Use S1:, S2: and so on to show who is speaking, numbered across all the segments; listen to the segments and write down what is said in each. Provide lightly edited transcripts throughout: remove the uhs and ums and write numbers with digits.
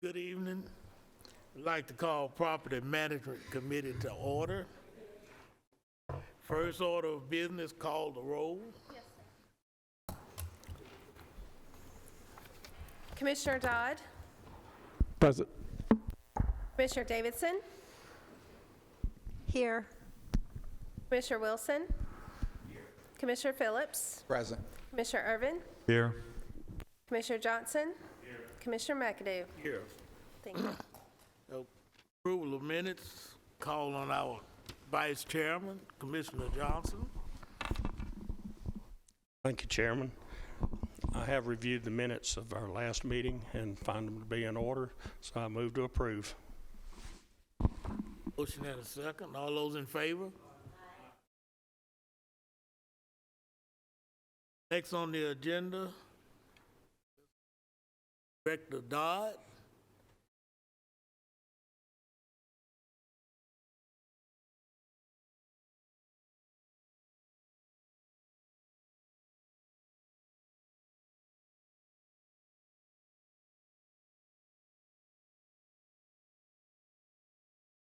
S1: Good evening. I'd like to call Property Management Committee to order. First order of business, call the roll.
S2: Commissioner Dodd,
S3: Present.
S2: Commissioner Davidson,
S4: Here.
S2: Commissioner Wilson, Commissioner Phillips,
S5: Present.
S2: Commissioner Irvin,
S3: Here.
S2: Commissioner Johnson, Commissioner McAdoo.
S1: Here.
S2: Thank you.
S1: Approval of minutes, call on our Vice Chairman, Commissioner Johnson.
S3: Thank you, Chairman. I have reviewed the minutes of our last meeting and find them to be in order, so I move to approve.
S1: Motion and a second. All those in favor? Next on the agenda, Director Dodd.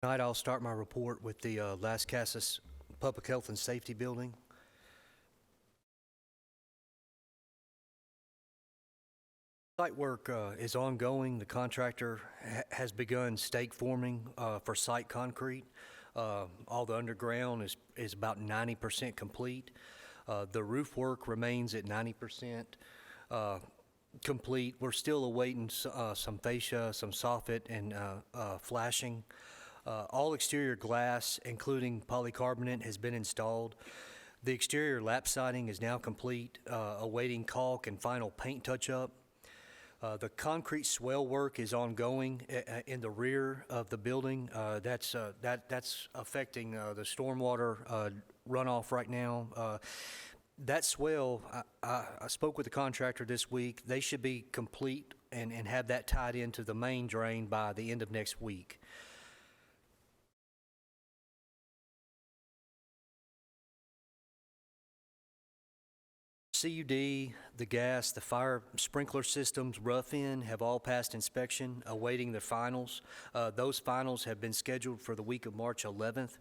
S6: Tonight, I'll start my report with the Las Casas Public Health and Safety Building. Site work is ongoing. The contractor has begun stake forming for site concrete. All the underground is about 90% complete. The roof work remains at 90% complete. We're still awaiting some fascia, some soffit, and flashing. All exterior glass, including polycarbonate, has been installed. The exterior lap siding is now complete, awaiting caulk and final paint touch-up. The concrete swell work is ongoing in the rear of the building. That's affecting the stormwater runoff right now. That swell, I spoke with the contractor this week. They should be complete and have that tied into the main drain by the end of next week. CUD, the gas, the fire sprinkler systems, rough in, have all passed inspection, awaiting the finals. Those finals have been scheduled for the week of March 11th.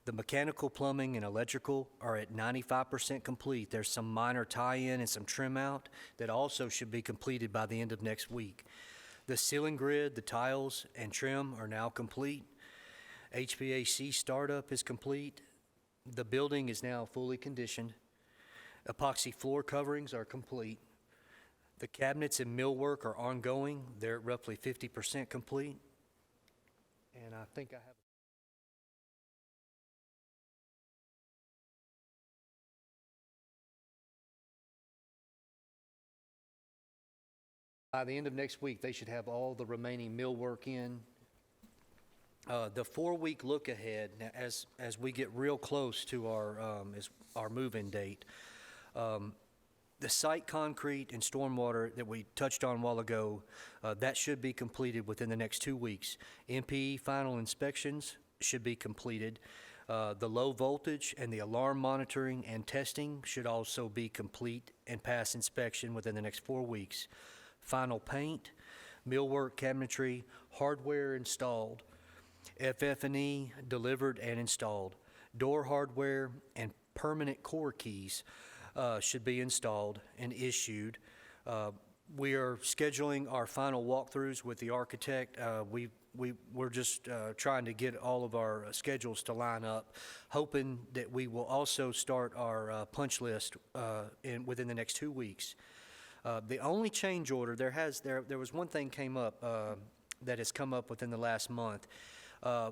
S6: The mechanical, plumbing, and electrical are at 95% complete. There's some minor tie-in and some trim out that also should be completed by the end of next week. The ceiling grid, the tiles, and trim are now complete. HVAC startup is complete. The building is now fully conditioned. Epoxy floor coverings are complete. The cabinets and millwork are ongoing. They're roughly 50% complete. And I think I have. By the end of next week, they should have all the remaining millwork in. The 4-week look ahead, now as we get real close to our move-in date, the site concrete and stormwater that we touched on a while ago, that should be completed within the next 2 weeks. MPE final inspections should be completed. The low voltage and the alarm monitoring and testing should also be complete and pass inspection within the next 4 weeks. Final paint, millwork, cabinetry, hardware installed. FF&E delivered and installed. Door hardware and permanent core keys should be installed and issued. We are scheduling our final walkthroughs with the architect. We're just trying to get all of our schedules to line up, hoping that we will also start our punch list within the next 2 weeks. The only change order there was one thing came up that has come up within the last month.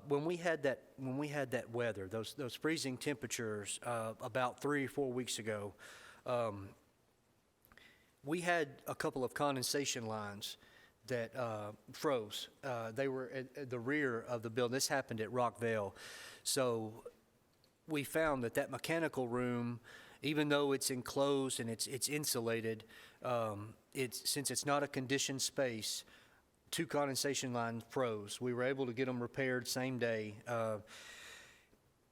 S6: When we had that weather, those freezing temperatures about 3 or 4 weeks ago, we had a couple of condensation lines that froze. They were at the rear of the building. This happened at Rockvale. So we found that mechanical room, even though it's enclosed and it's insulated, since it's not a conditioned space, 2 condensation lines froze. We were able to get them repaired same day.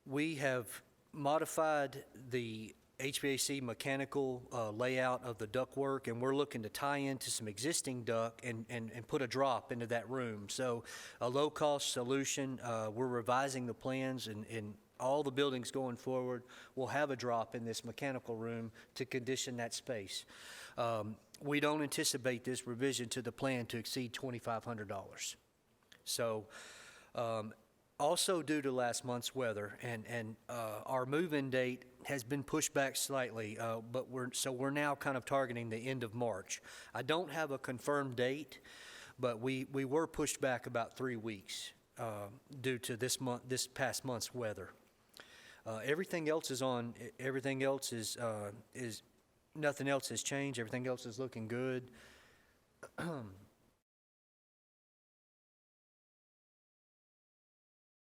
S6: We have modified the HVAC mechanical layout of the ductwork, and we're looking to tie into some existing duct and put a drop into that room. So a low-cost solution. We're revising the plans, and all the buildings going forward will have a drop in this mechanical room to condition that space. We don't anticipate this revision to the plan to exceed $2,500. So also due to last month's weather, and our move-in date has been pushed back slightly, but we're now kind of targeting the end of March. I don't have a confirmed date, but we were pushed back about 3 weeks due to this past month's weather. Everything else is nothing else has changed. Everything else is looking good.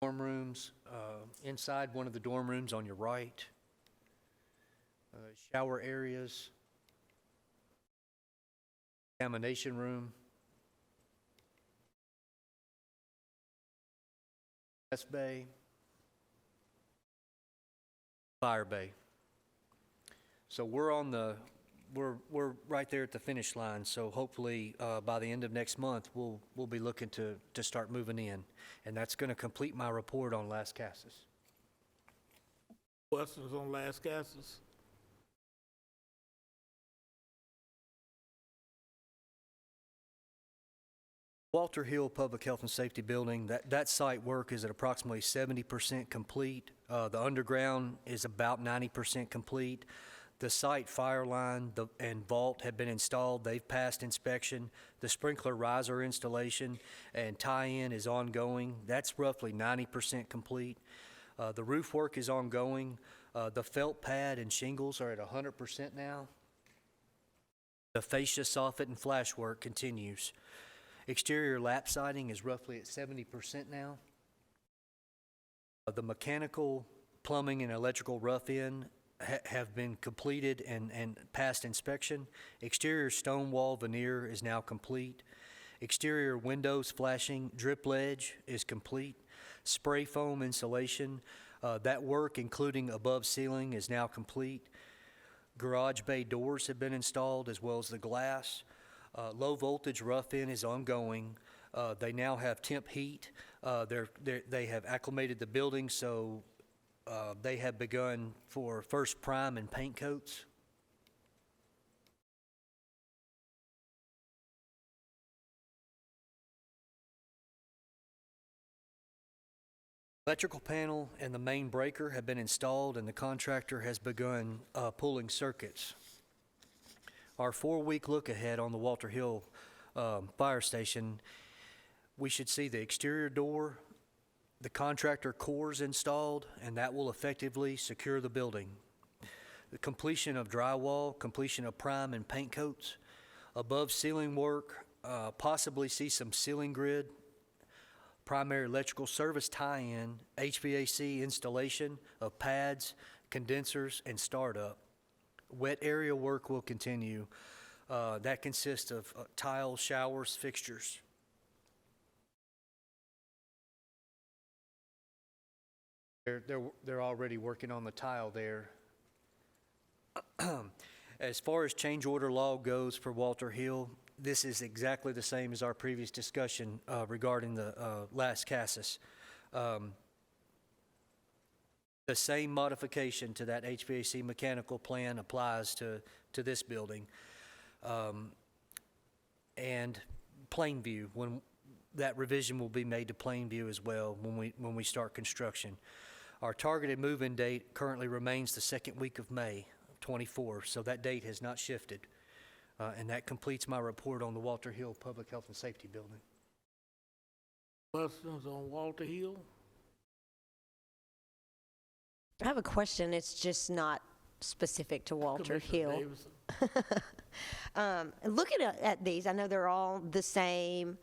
S6: Dorm rooms, inside one of the dorm rooms on your right. Shower areas. Examination room. Guest bay. Fire bay. So we're right there at the finish line. So hopefully by the end of next month, we'll be looking to start moving in, and that's going to complete my report on Las Casas.
S1: Questions on Las Casas?
S6: Walter Hill Public Health and Safety Building, that site work is at approximately 70% complete. The underground is about 90% complete. The site fire line and vault have been installed. They've passed inspection. The sprinkler riser installation and tie-in is ongoing. That's roughly 90% complete. The roof work is ongoing. The felt pad and shingles are at 100% now. The fascia, soffit, and flash work continues. Exterior lap siding is roughly at 70% now. The mechanical, plumbing, and electrical rough-in have been completed and passed inspection. Exterior stone wall veneer is now complete. Exterior windows flashing drip ledge is complete. Spray foam insulation, that work including above ceiling is now complete. Garage bay doors have been installed as well as the glass. Low voltage rough-in is ongoing. They now have temp heat. They have acclimated the building, so they have begun for first prime and paint coats. Electrical panel and the main breaker have been installed, and the contractor has begun pulling circuits. Our 4-week look ahead on the Walter Hill Fire Station, we should see the exterior door, the contractor cores installed, and that will effectively secure the building. The completion of drywall, completion of prime and paint coats, above ceiling work, possibly see some ceiling grid, primary electrical service tie-in, HVAC installation of pads, condensers, and startup. Wet area work will continue. That consists of tiles, showers, fixtures. They're already working on the tile there. As far as change order log goes for Walter Hill, this is exactly the same as our previous discussion regarding the Las Casas. The same modification to that HVAC mechanical plan applies to this building. And Plainview, when that revision will be made to Plainview as well when we start construction. Our targeted move-in date currently remains the second week of May of '24, so that date has not shifted. And that completes my report on the Walter Hill Public Health and Safety Building.
S1: Questions on Walter Hill?
S4: I have a question. It's just not specific to Walter
S1: Commissioner
S4: Hill.
S1: Davidson.
S4: Looking at these, I know they're all the same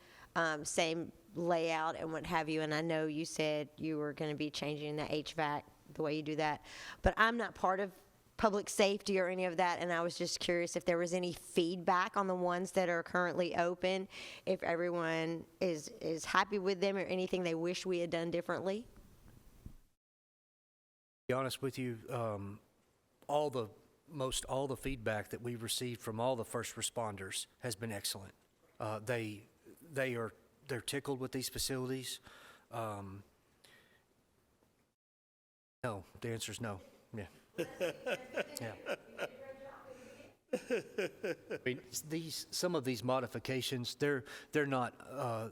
S4: layout and what have you, and I know you said you were going to be changing the HVAC, the way you do that, but I'm not part of public safety or any of that, and I was just curious if there was any feedback on the ones that are currently open, if everyone is happy with them or anything they wish we had done differently.
S6: To be honest with you, all the most all the feedback that we've received from all the first responders has been excellent. They're tickled with these facilities. No, the answer is no. Yeah. Yeah. I mean, some of these modifications, they're not,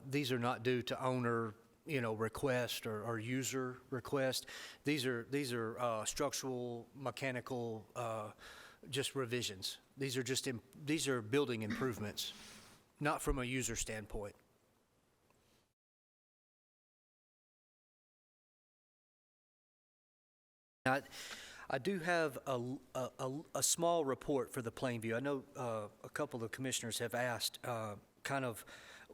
S6: these are not due to owner, request or user request. These are structural, mechanical, just revisions. These are building improvements, not from a user standpoint. I do have a small report for the Plainview. I know a couple of commissioners have asked kind of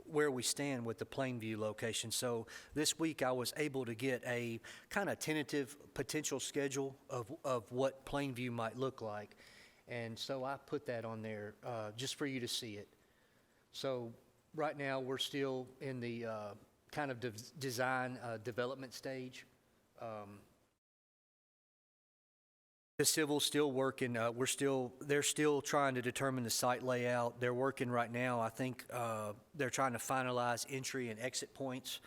S6: where we stand with the Plainview location. So this week I was able to get a kind of tentative potential schedule of what Plainview might look like. And so I put that on there just for you to see it. So right now we're still in the kind of design development stage. The civil's still working. They're still trying to determine the site layout. They're working right now. I think they're trying to finalize entry and exit points.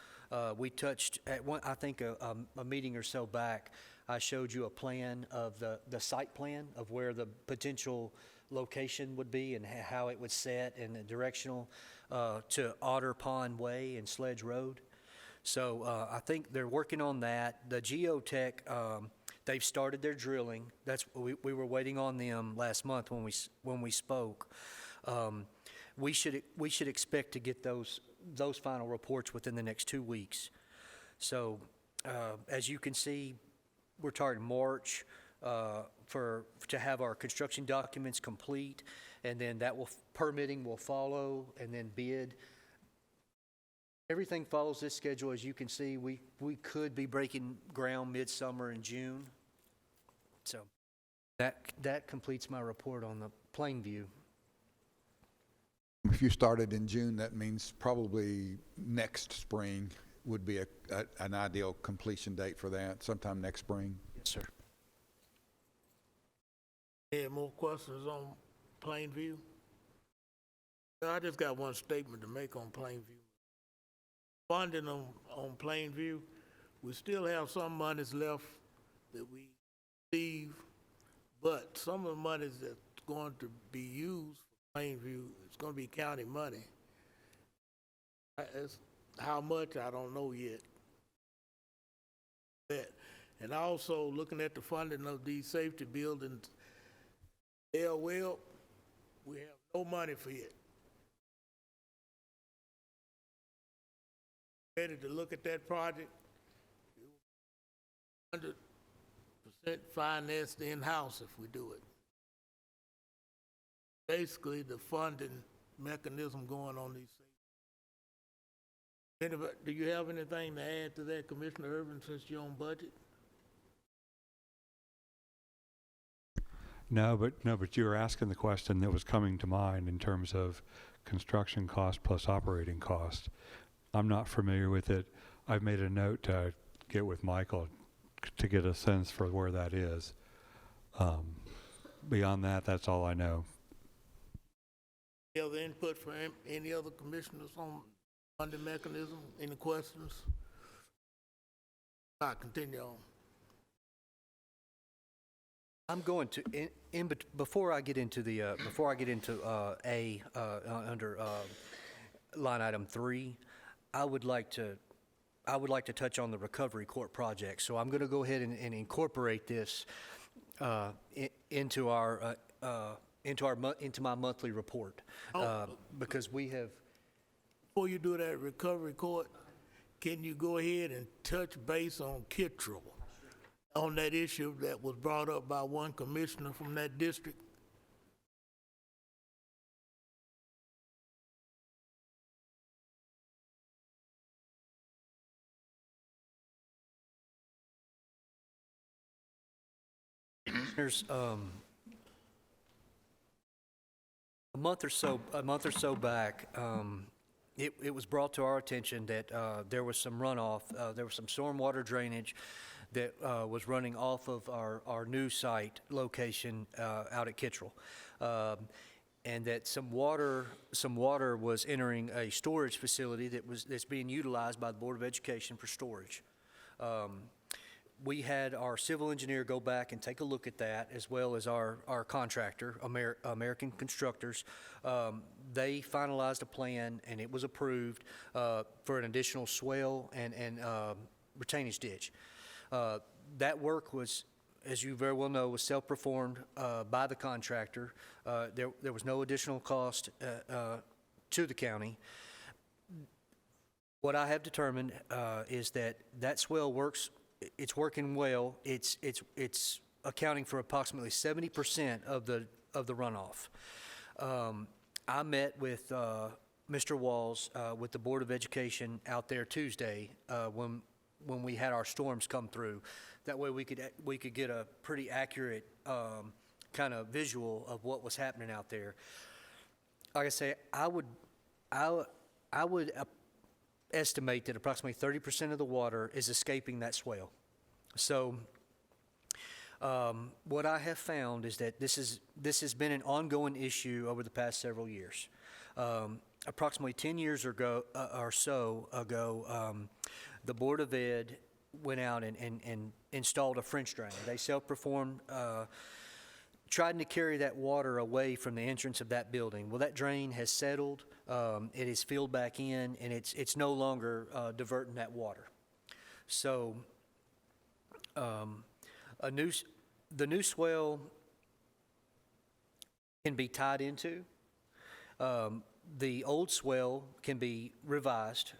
S6: We touched at one, I think a meeting or so back, I showed you a plan of the site plan of where the potential location would be and how it would set in the directional to Otter Pond Way and Sledge Road. So I think they're working on that. The geotech, they've started their drilling. We were waiting on them last month when we spoke. We should expect to get those final reports within the next 2 weeks. So as you can see, we're targeting March to have our construction documents complete, and then permitting will follow, and then bid. Everything follows this schedule. As you can see, we could be breaking ground midsummer in June. So that completes my report on the Plainview.
S5: If you started in June, that means probably next spring would be an ideal completion date for that, sometime next spring.
S6: Yes, sir.
S1: Any more questions on Plainview? I just got one statement to make on Plainview. Funding on Plainview, we still have some monies left that we receive, but some of the monies that's going to be used for Plainview, it's going to be county money. How much, I don't know yet. And also looking at the funding of these safety buildings, we have no money for it. Ready to look at that project, 100% financed in-house if we do it. Basically, the funding mechanism going on these things. Do you have anything to add to that, Commissioner Irvin, since you're on budget?
S7: No, but you were asking the question that was coming to mind in terms of construction cost plus operating cost. I'm not familiar with it. I've made a note to get with Michael to get a sense for where that is. Beyond that, that's all I know.
S1: Any other input from any other commissioners on funding mechanism? Any questions? I'll continue on.
S6: I'm going to before I get into under line item 3. I would like to touch on the recovery court project. So I'm going to go ahead and incorporate this into my monthly report because we have.
S1: Before you do that recovery court, can you go ahead and touch base on Kittrell on that issue that was brought up by one commissioner from that district?
S6: There's a month or so back, it was brought to our attention that there was some runoff, there was some stormwater drainage that was running off of our new site location out at Kittrell. And that some water was entering a storage facility that's being utilized by the Board of Education for storage. We had our civil engineer go back and take a look at that, as well as our contractor, American Constructors. They finalized a plan, and it was approved for an additional swell and retainage ditch. That work was, as you very well know, was self-performed by the contractor. There was no additional cost to the county. What I have determined is that swell works. It's working well. It's accounting for approximately 70% of the runoff. I met with Mr. Walls with the Board of Education out there Tuesday when we had our storms come through. That way we could get a pretty accurate kind of visual of what was happening out there. Like I say, I would estimate that approximately 30% of the water is escaping that swell. So what I have found is that this has been an ongoing issue over the past several years. Approximately 10 years ago, the Board of Ed went out and installed a French drain. They self-performed, trying to carry that water away from the entrance of that building. Well, that drain has settled. It is filled back in, and it's no longer diverting that water. So the new swell can be tied into. The old swell can be revised.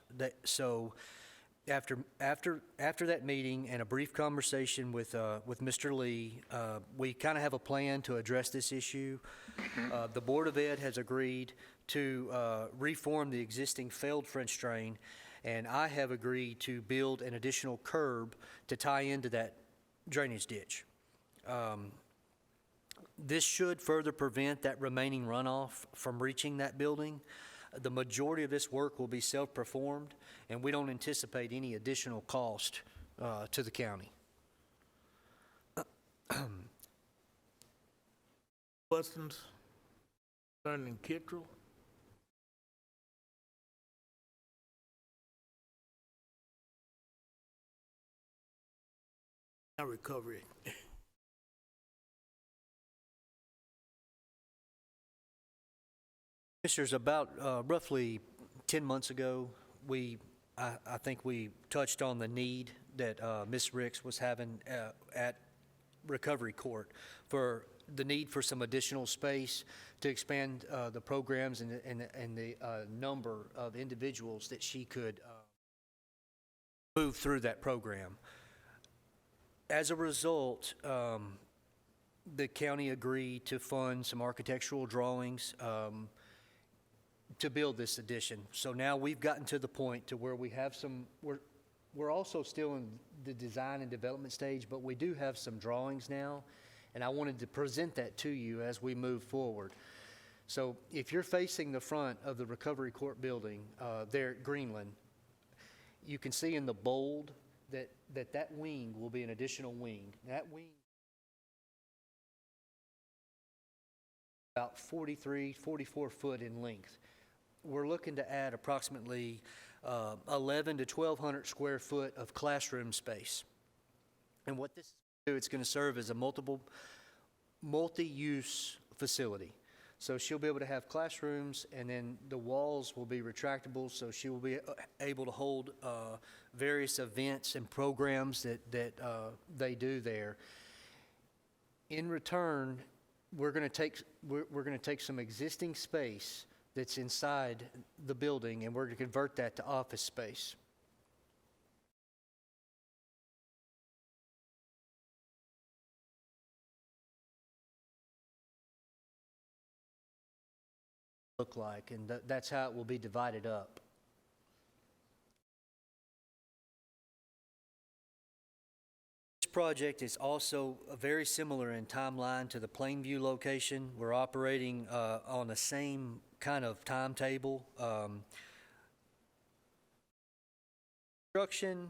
S6: So after that meeting and a brief conversation with Mr. Lee, we kind of have a plan to address this issue. The Board of Ed has agreed to reform the existing failed French drain, and I have agreed to build an additional curb to tie into that drainage ditch. This should further prevent that remaining runoff from reaching that building. The majority of this work will be self-performed, and we don't anticipate any additional cost to the county.
S1: Questions concerning Kittrell? Now recovery.
S6: Commissioners, about roughly 10 months ago, I think we touched on the need that Ms. Ricks was having at Recovery Court for the need for some additional space to expand the programs and the number of individuals that she could move through that program. As a result, the county agreed to fund some architectural drawings to build this addition. So now we've gotten to the point to where we have we're also still in the design and development stage, but we do have some drawings now, and I wanted to present that to you as we move forward. So if you're facing the front of the Recovery Court building there at Greenland, you can see in the bold that wing will be an additional wing. That wing about 44 foot in length. We're looking to add approximately 11 to 1,200 square foot of classroom space. And what this is going to do, it's going to serve as a multi-use facility. So she'll be able to have classrooms, and then the walls will be retractable, so she will be able to hold various events and programs that they do there. In return, we're going to take some existing space that's inside the building, and we're going to convert that to office space. Look like, and that's how it will be divided up. This project is also very similar in timeline to the Plainview location. We're operating on the same kind of timetable. Construction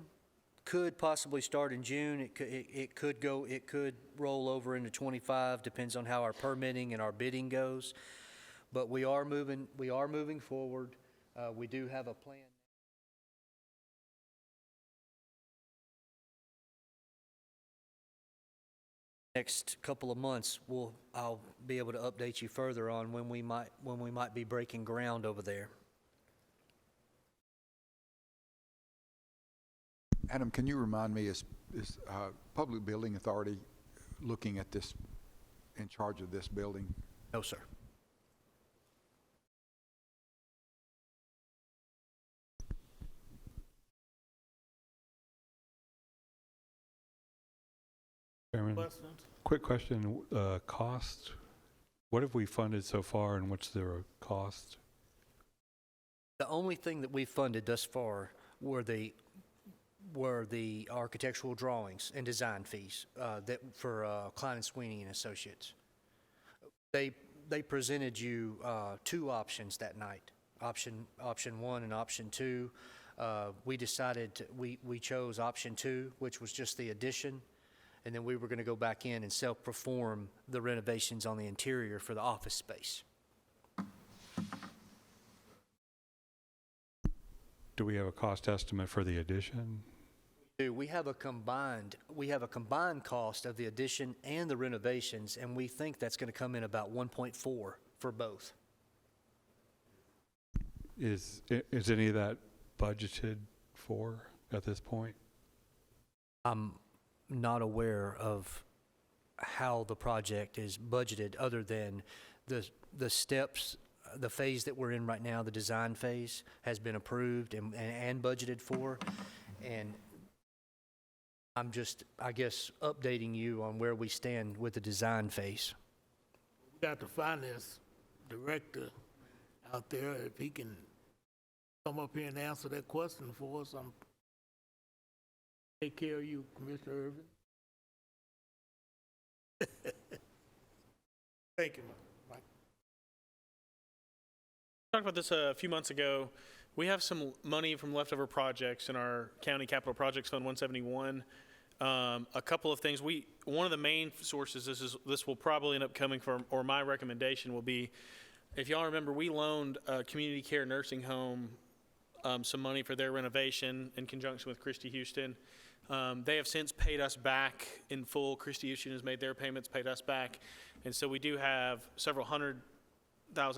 S6: could possibly start in June. It could roll over into 25, depends on how our permitting and our bidding goes. But we are moving forward. We do have a plan. Next couple of months, I'll be able to update you further on when we might be breaking ground over there.
S5: Adam, can you remind me, is Public Building Authority looking at this, in charge of this building?
S6: No, sir.
S7: Chairman,
S1: Questions?
S7: quick question, cost? What have we funded so far and what's the cost?
S6: The only thing that we've funded thus far were the architectural drawings and design fees that for Klein and Sweeney and Associates. They presented you two options that night, option one and option two. We decided we chose option two, which was just the addition, and then we were going to go back in and self-perform the renovations on the interior for the office space.
S7: Do we have a cost estimate for the addition?
S6: We have a combined cost of the addition and the renovations, and we think that's going to come in about 1.4 for both.
S7: Is any of that budgeted for at this point?
S6: I'm not aware of how the project is budgeted other than the steps, the phase that we're in right now, the design phase, has been approved and budgeted for. And I'm just, I guess, updating you on where we stand with the design phase.
S1: We got the finance director out there. If he can come up here and answer that question for us, I'm take care of you, Commissioner Irvin. Thank you, Mike.
S8: Talked about this a few months ago. We have some money from leftover projects in our County Capital Projects Fund 171. A couple of things. One of the main sources this will probably end up coming from, or my recommendation will be, if y'all remember, we loaned a community care nursing home some money for their renovation in conjunction with Christie Houston. They have since paid us back in full. Christie Houston has made their payments, paid us back. And so we do have several $100,000.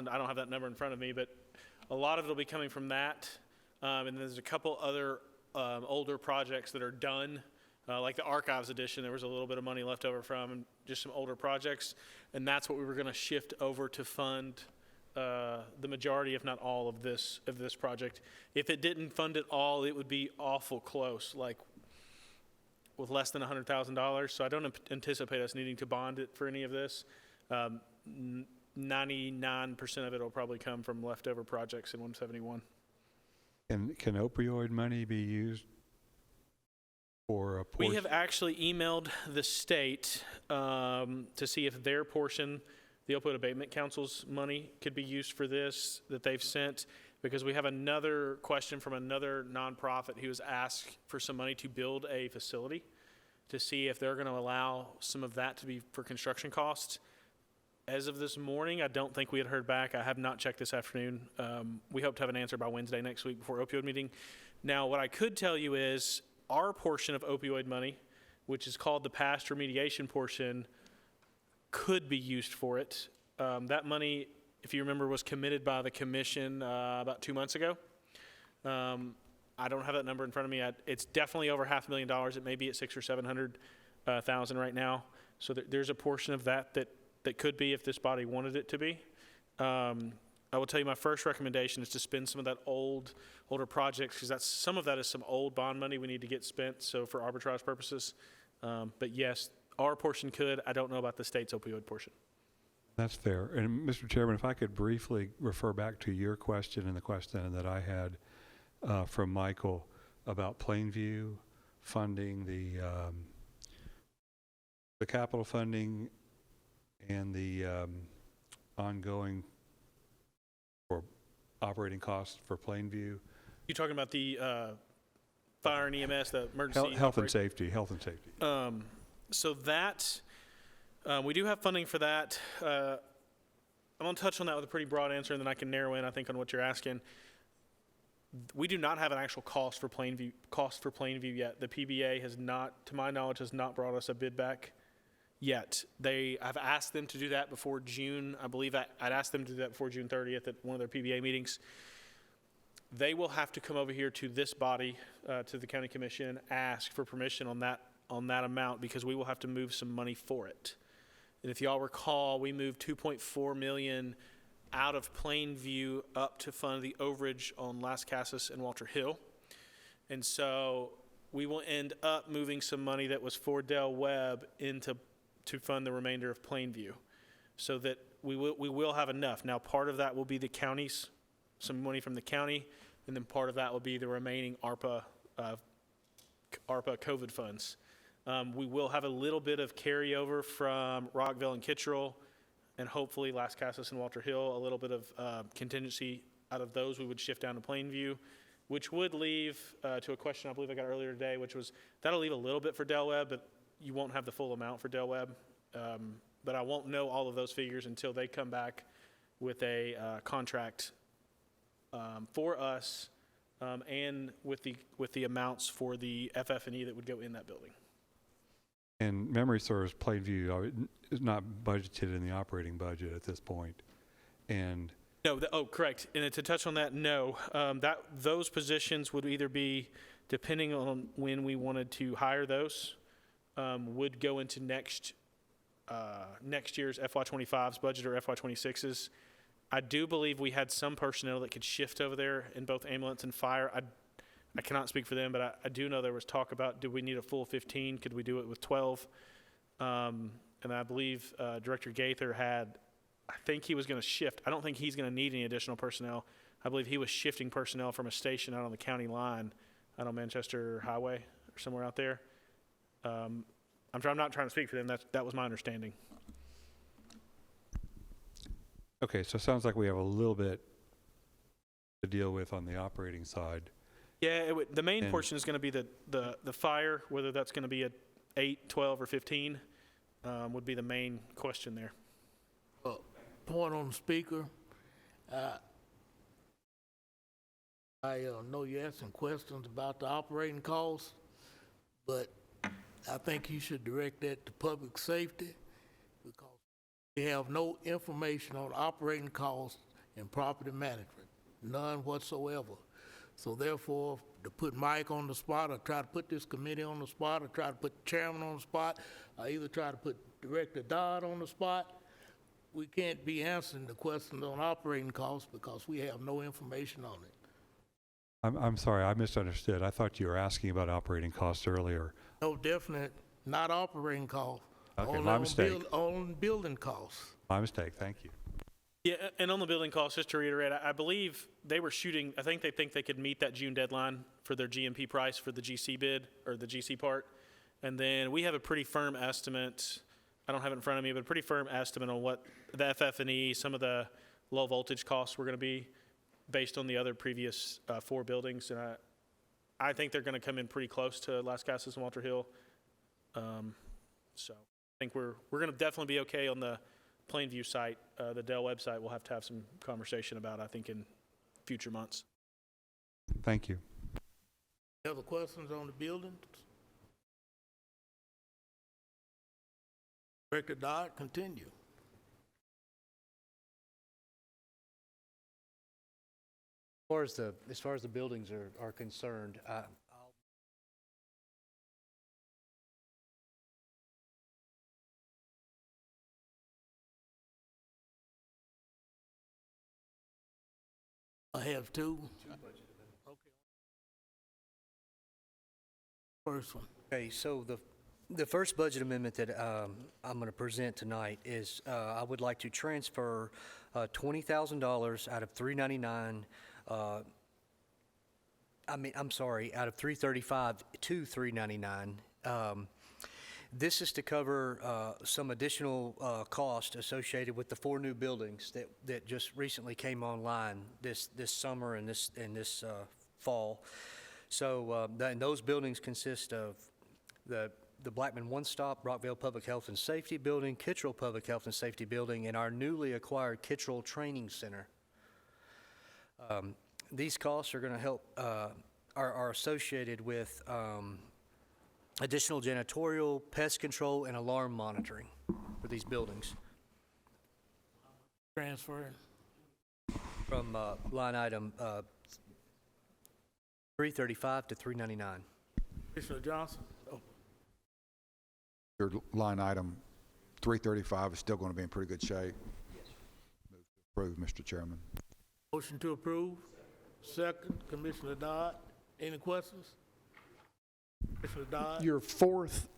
S8: I don't have that number in front of me, but a lot of it will be coming from that. And there's a couple other older projects that are done, like the Archives Edition. There was a little bit of money left over from, and just some older projects. And that's what we were going to shift over to fund the majority, if not all, of this project. If it didn't fund it all, it would be awful close, like with less than $100,000. So I don't anticipate us needing to bond it for any of this. 99% of it will probably come from leftover projects in 171.
S7: And can opioid money be used for a portion?
S8: We have actually emailed the state to see if their portion, the Opioid Abatement Council's money, could be used for this that they've sent, because we have another question from another nonprofit who has asked for some money to build a facility, to see if they're going to allow some of that to be for construction costs. As of this morning, I don't think we had heard back. I have not checked this afternoon. We hope to have an answer by Wednesday next week before opioid meeting. Now, what I could tell you is our portion of opioid money, which is called the past remediation portion, could be used for it. That money, if you remember, was committed by the commission about 2 months ago. I don't have that number in front of me. It's definitely over $500,000. It may be at $600,000 or $700,000 right now. So there's a portion of that could be, if this body wanted it to be. I will tell you, my first recommendation is to spend some of that older projects, because some of that is some old bond money we need to get spent, so for arbitrage purposes. But yes, our portion could. I don't know about the state's opioid portion.
S7: That's fair. And Mr. Chairman, if I could briefly refer back to your question and the question that I had from Michael about Plainview funding, the capital funding and the ongoing or operating costs for Plainview.
S8: You talking about the fire and EMS, the emergency.
S7: Health and
S8: operation.
S7: safety, health and safety.
S8: So that, we do have funding for that. I'm going to touch on that with a pretty broad answer, and then I can narrow in, I think, on what you're asking. We do not have an actual cost for Plainview yet. The PBA has not, to my knowledge, has not brought us a bid back yet. I've asked them to do that before June. I believe I'd asked them to do that before June 30th at one of their PBA meetings. They will have to come over here to this body, to the county commission, ask for permission on that amount, because we will have to move some money for it. And if y'all recall, we moved $2.4 million out of Plainview up to fund the overage on Las Casas and Walter Hill. And so we will end up moving some money that was for Del Webb to fund the remainder of Plainview, so that we will have enough. Now, part of that will be the counties, some money from the county, and then part of that will be the remaining ARPA COVID funds. We will have a little bit of carryover from Rockville and Kittrell, and hopefully Las Casas and Walter Hill, a little bit of contingency out of those we would shift down to Plainview, which would leave, to a question I believe I got earlier today, which was, that'll leave a little bit for Del Webb, but you won't have the full amount for Del Webb. But I won't know all of those figures until they come back with a contract for us, and with the amounts for the FF&E that would go in that building.
S7: And memory serves, Plainview is not budgeted in the operating budget at this point. And
S8: No, correct. And to touch on that, no. Those positions would either be, depending on when we wanted to hire those, would go into next year's FY25's budget or FY26's. I do believe we had some personnel that could shift over there in both ambulance and fire. I cannot speak for them, but I do know there was talk about, do we need a full 15? Could we do it with 12? And I believe Director Gaither I think he was going to shift. I don't think he's going to need any additional personnel. I believe he was shifting personnel from a station out on the county line, out on Manchester Highway or somewhere out there. I'm not trying to speak for them. That was my understanding.
S7: okay, so it sounds like we have a little bit to deal with on the operating side.
S8: Yeah, the main
S7: And-
S8: portion is going to be the fire, whether that's going to be at 8, 12, or 15, would be the main question there.
S1: Point on the speaker. I know you asked some questions about the operating costs, but I think you should direct that to public safety, because we have no information on operating costs and property management, none whatsoever. So therefore, to put Mike on the spot, or try to put this committee on the spot, or try to put the chairman on the spot, or either try to put Director Dodd on the spot, we can't be answering the questions on operating costs because we have no information on it.
S7: I'm sorry, I misunderstood. I thought you were asking about operating costs earlier.
S1: No, definite, not operating costs.
S7: Okay,
S1: only
S7: my
S1: on
S7: mistake.
S1: On building costs.
S7: My mistake, thank you.
S8: Yeah, and on the building costs, just to reiterate, I believe they were shooting, I think they could meet that June deadline for their GMP price for the GC bid, or the GC part. And then we have a pretty firm estimate, I don't have it in front of me, but a pretty firm estimate on what the FF&E, some of the low voltage costs were going to be based on the other previous 4 buildings. And I think they're going to come in pretty close to Las Casas and Walter Hill. So I think we're going to definitely be okay on the Plainview site. The Dell website we'll have to have some conversation about, I think, in future months.
S7: Thank you.
S1: Any other questions on the buildings? Director Dodd, continue.
S6: As far as the buildings are concerned,
S1: I have 2. Okay. First one.
S6: okay, so the first budget amendment that I'm going to present tonight is I would like to transfer $20,000 out of 399. Out of 335 to 399. This is to cover some additional cost associated with the 4 new buildings that just recently came online this summer and this fall. So, and those buildings consist of the Blackman One Stop, Rockville Public Health and Safety Building, Kittrell Public Health and Safety Building, and our newly acquired Kittrell Training Center. These costs are going to help, are associated with additional janitorial, pest control, and alarm monitoring for these buildings
S1: Transfer.
S6: from line item 335 to 399.
S1: Commissioner Johnson? Oh,
S5: Your line item 335 is still going to be in pretty good shape. Move to approve, Mr. Chairman.
S1: motion to approve. Second, Commissioner Dodd. Any questions? Commissioner Dodd?
S9: Your fourth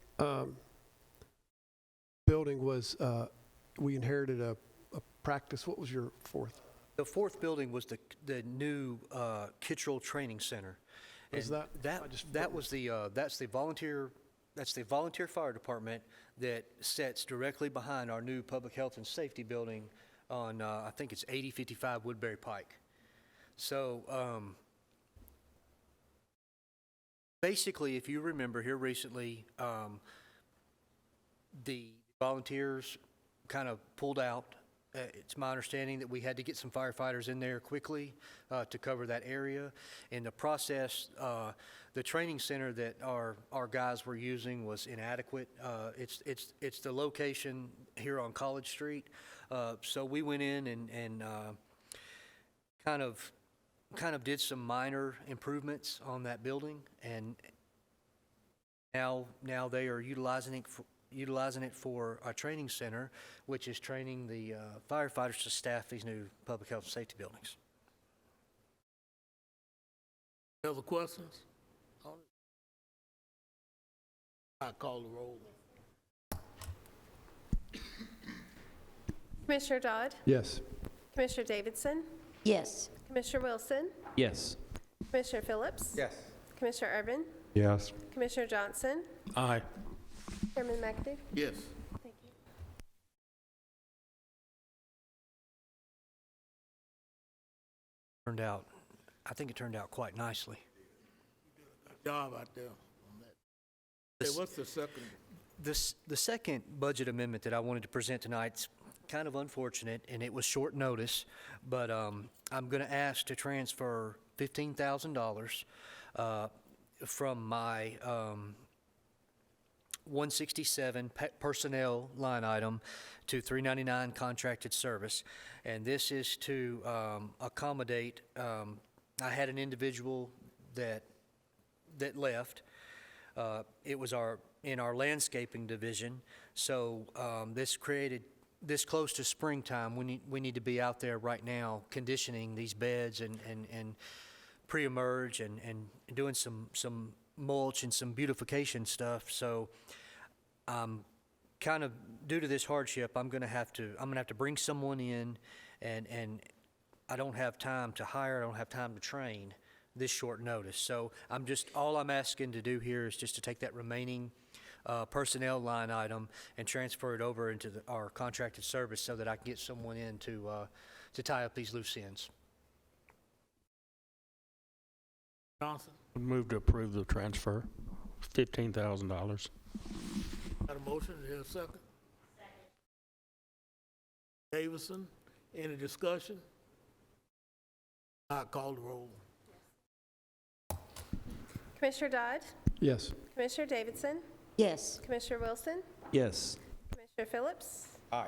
S9: building was, we inherited a practice. What was your fourth?
S6: The fourth building was the new Kittrell Training Center.
S9: Is
S6: And
S9: that-
S6: that's the volunteer fire department that sits directly behind our new public health and safety building on I think it's 8055 Woodbury Pike. So basically, if you remember here recently, the volunteers kind of pulled out. It's my understanding that we had to get some firefighters in there quickly to cover that area. In the process, the training center that our guys were using was inadequate. It's the location here on College Street. So we went in and kind of did some minor improvements on that building, and now they are utilizing it for our training center, which is training the firefighters to staff these new public health and safety buildings.
S1: Other questions? on it? I call the roll.
S2: Commissioner Dodd?
S9: Yes.
S2: Commissioner Davidson?
S4: Yes.
S2: Commissioner Wilson?
S10: Yes.
S2: Commissioner Phillips?
S5: Yes.
S2: Commissioner Irvin?
S7: Yes.
S2: Commissioner Johnson?
S3: Aye.
S2: Chairman McAdoo?
S1: Yes.
S2: Thank you.
S6: I think it turned out quite nicely.
S1: Good job out there on that. Hey,
S6: This-
S1: what's the second?
S6: The second budget amendment that I wanted to present tonight's kind of unfortunate, and it was short notice, but I'm going to ask to transfer $15,000 from my 167 personnel line item to 399 contracted service, and this is to accommodate. I had an individual that left. It was in our landscaping division, so this close to springtime, we need to be out there right now conditioning these beds and pre-emerge and doing some mulch and some beautification stuff. So kind of due to this hardship, I'm gonna have to bring someone in, and I don't have time to hire, I don't have time to train this short notice. So all I'm asking to do here is just to take that remaining personnel line item and transfer it over into our contracted service so that I can get someone in to tie up these loose ends.
S1: Johnson?
S3: Move to approve the transfer, $15,000.
S1: Got a motion, is there a second? Second. Davidson, any discussion? I call the roll.
S2: Commissioner Dodd?
S9: Yes.
S2: Commissioner Davidson?
S4: Yes.
S2: Commissioner Wilson?
S10: Yes.
S2: Commissioner Phillips?
S5: Aye.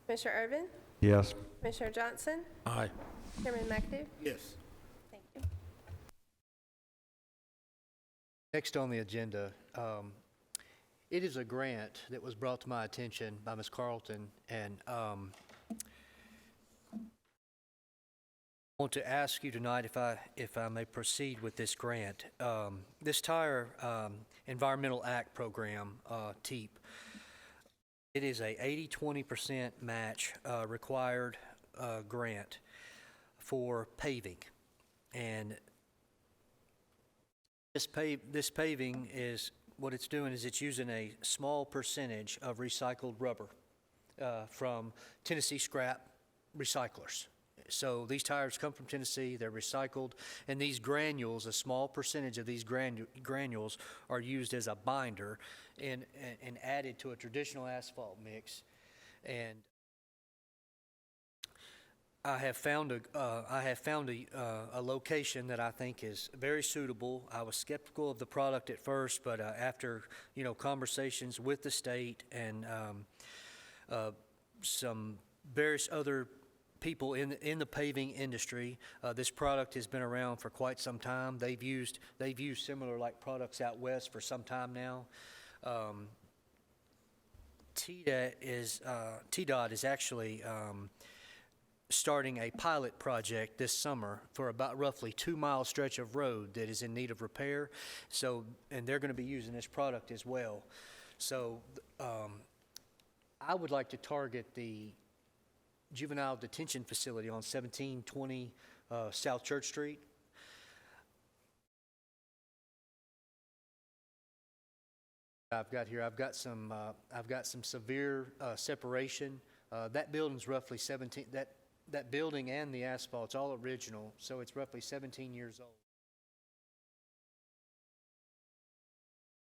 S2: Commissioner Irvin?
S7: Yes.
S2: Commissioner Johnson?
S3: Aye.
S2: Chairman McAdoo?
S1: Yes.
S2: Thank you.
S6: Next on the agenda, it is a grant that was brought to my attention by Ms. Carlton, and I want to ask you tonight if I may proceed with this grant. This Tire Environmental Act program, TEAP, it is a 80-20% match required grant for paving, and this paving is, what it's doing is it's using a small percentage of recycled rubber from Tennessee scrap recyclers. So these tires come from Tennessee, they're recycled, and these granules, a small percentage of these granules are used as a binder and added to a traditional asphalt mix. And I have found a location that I think is very suitable. I was skeptical of the product at first, but after conversations with the state and some various other people in the paving industry, this product has been around for quite some time. They've used similar like products out west for some time now. TDOT is actually starting a pilot project this summer for about roughly 2-mile stretch of road that is in need of repair. So, and they're going to be using this product as well. So, I would like to target the juvenile detention facility on 1720 South Church Street. I've got some severe separation. That building's roughly 17. That building and the asphalt's all original, so it's roughly 17 years old.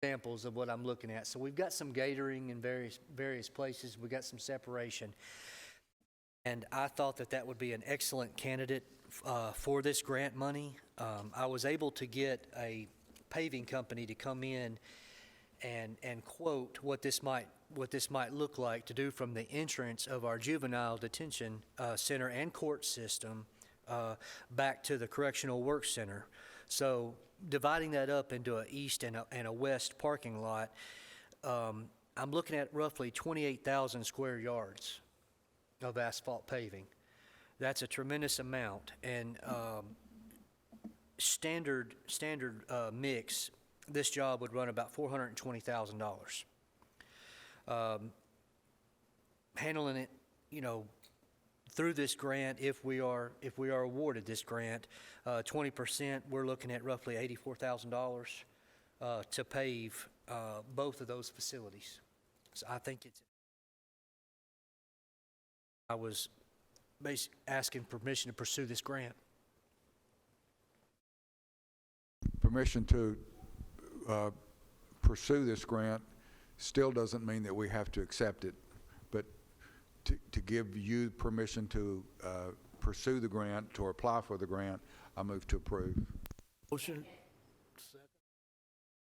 S6: Examples of what I'm looking at. So we've got some gatoring in various places. We've got some separation. And I thought that would be an excellent candidate for this grant money. I was able to get a paving company to come in and quote what this might look like to do from the entrance of our juvenile detention center and court system back to the correctional work center. So dividing that up into an east and a west parking lot, I'm looking at roughly 28,000 square yards of asphalt paving. That's a tremendous amount. And standard mix, this job would run about $420,000. Handling it, through this grant, if we are awarded this grant, 20%, we're looking at roughly $84,000 to pave both of those facilities. So I think I was basically asking permission to pursue this grant.
S5: Permission to pursue this grant still doesn't mean that we have to accept it, but to give you permission to pursue the grant, to apply for the grant, I move to approve.
S1: Motion, second.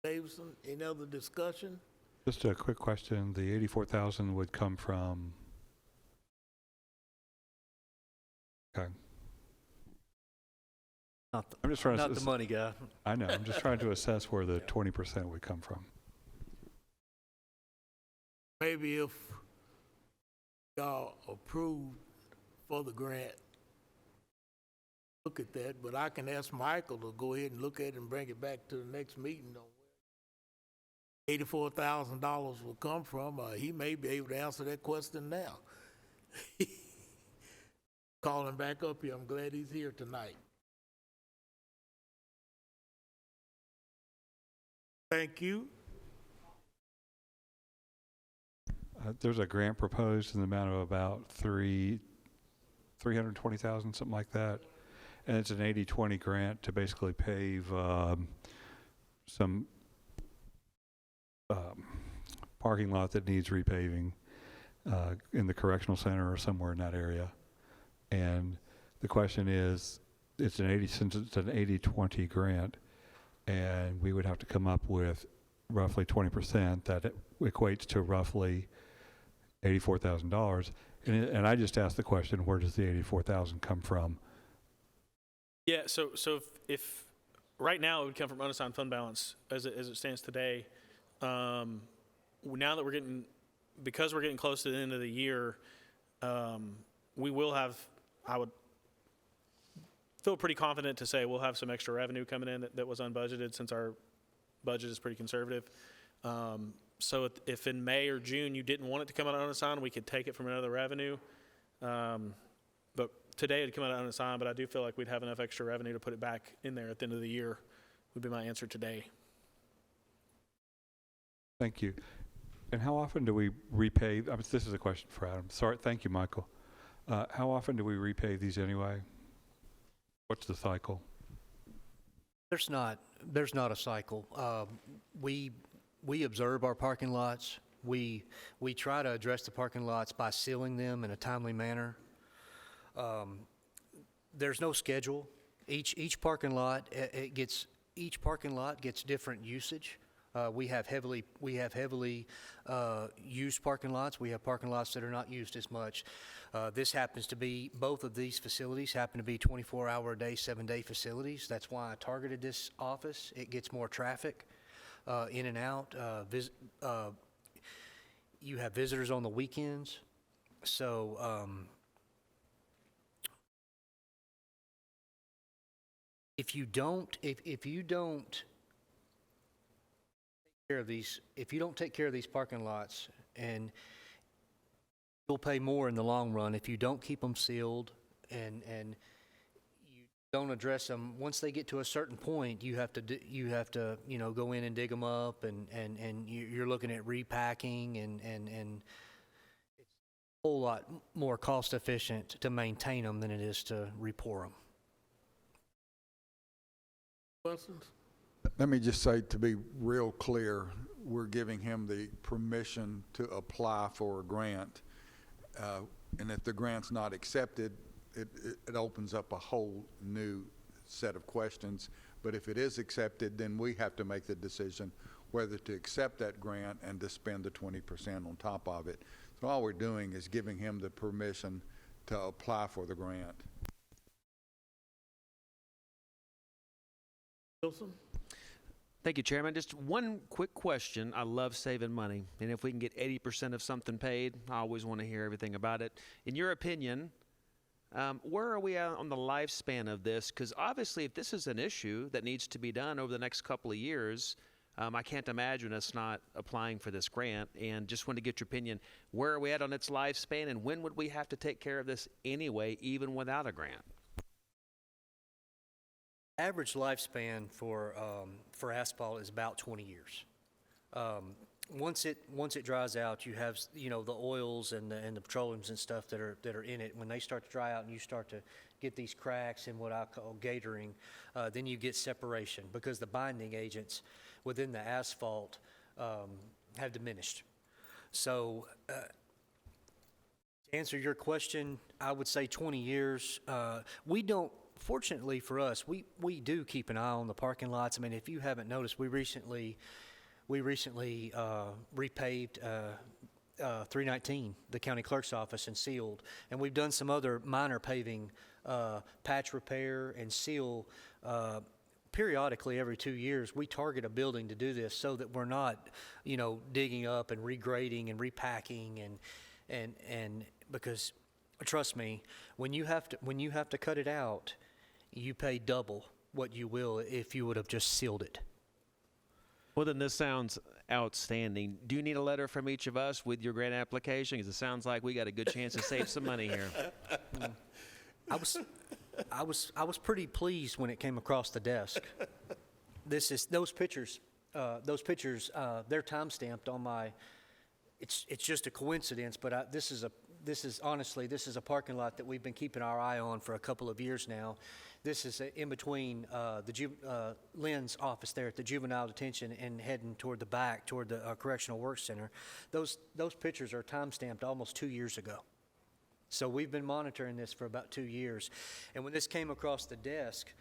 S1: Davidson, any other discussion?
S7: Just a quick question. The 84,000 would come from? Okay. I'm just trying
S6: Not the money guy.
S7: I know. I'm just trying to assess where the 20% would come from.
S1: Maybe if y'all approve for the grant, look at that, but I can ask Michael to go ahead and look at it and bring it back to the next meeting on where $84,000 will come from. He may be able to answer that question now. Call him back up here. I'm glad he's here tonight. Thank you.
S7: There's a grant proposed in the amount of about $320,000, something like that. And it's an 80-20 grant to basically pave some parking lot that needs repaving in the correctional center or somewhere in that area. And the question is, since it's an 80-20 grant, and we would have to come up with roughly 20%, that equates to roughly $84,000. And I just asked the question, where does the $84,000 come from?
S8: Yeah, so if right now it would come from unassigned fund balance as it stands today. Now that because we're getting close to the end of the year, we will have, I would feel pretty confident to say we'll have some extra revenue coming in that was unbudgeted, since our budget is pretty conservative. So if in May or June you didn't want it to come out unassigned, we could take it from another revenue. But today it'd come out unassigned, but I do feel like we'd have enough extra revenue to put it back in there at the end of the year, would be my answer today.
S7: Thank you. And how often do we repave? This is a question for Adam. Sorry, thank you, Michael. How often do we repave these anyway? What's the cycle?
S6: There's not a cycle. We observe our parking lots. We try to address the parking lots by sealing them in a timely manner. There's no schedule. Each parking lot each parking lot gets different usage. We have heavily used parking lots. We have parking lots that are not used as much. This happens to be, both of these facilities happen to be 24-hour-a-day, 7-day facilities. That's why I targeted this office. It gets more traffic in and out. You have visitors on the weekends. So if you don't take care of these parking lots, and you'll pay more in the long run if you don't keep them sealed and you don't address them. Once they get to a certain point, you have to go in and dig them up, and you're looking at repacking, and it's a whole lot more cost efficient to maintain them than it is to re-pour them.
S1: Questions?
S5: Let me just say, to be real clear, we're giving him the permission to apply for a grant. And if the grant's not accepted, it opens up a whole new set of questions. But if it is accepted, then we have to make the decision whether to accept that grant and to spend the 20% on top of it. So all we're doing is giving him the permission to apply for the grant.
S1: Wilson?
S10: Thank you, Chairman. Just one quick question. I love saving money, and if we can get 80% of something paid, I always want to hear everything about it. In your opinion, where are we at on the lifespan of this? Because obviously, if this is an issue that needs to be done over the next couple of years, I can't imagine us not applying for this grant, and just want to get your opinion. Where are we at on its lifespan, and when would we have to take care of this anyway, even without a grant?
S6: Average lifespan for asphalt is about 20 years. Once it dries out, you have the oils and the petroleums and stuff that are in it. When they start to dry out and you start to get these cracks and what I call gatoring, then you get separation because the binding agents within the asphalt have diminished. So to answer your question, I would say 20 years. We don't. Fortunately for us, we do keep an eye on the parking lots. I mean, if you haven't noticed, we recently repaved 319, the county clerk's office, and sealed. And we've done some other minor paving, patch repair and seal periodically every 2 years. We target a building to do this so that we're not, digging up and regrading and repacking and because trust me, when you have to cut it out, you pay double what you will if you would have just sealed it.
S10: Well, then this sounds outstanding. Do you need a letter from each of us with your grant application? Because it sounds like we got a good chance to save some money here.
S6: I was pretty pleased when it came across the desk. Those pictures. They're time stamped on my. It's just a coincidence, but this is a parking lot that we've been keeping our eye on for a couple of years now. This is in between Lynn's office there at the juvenile detention and heading toward the back, toward the correctional work center. Those pictures are time stamped almost 2 years ago. So we've been monitoring this for about 2 years. And when this came across the desk,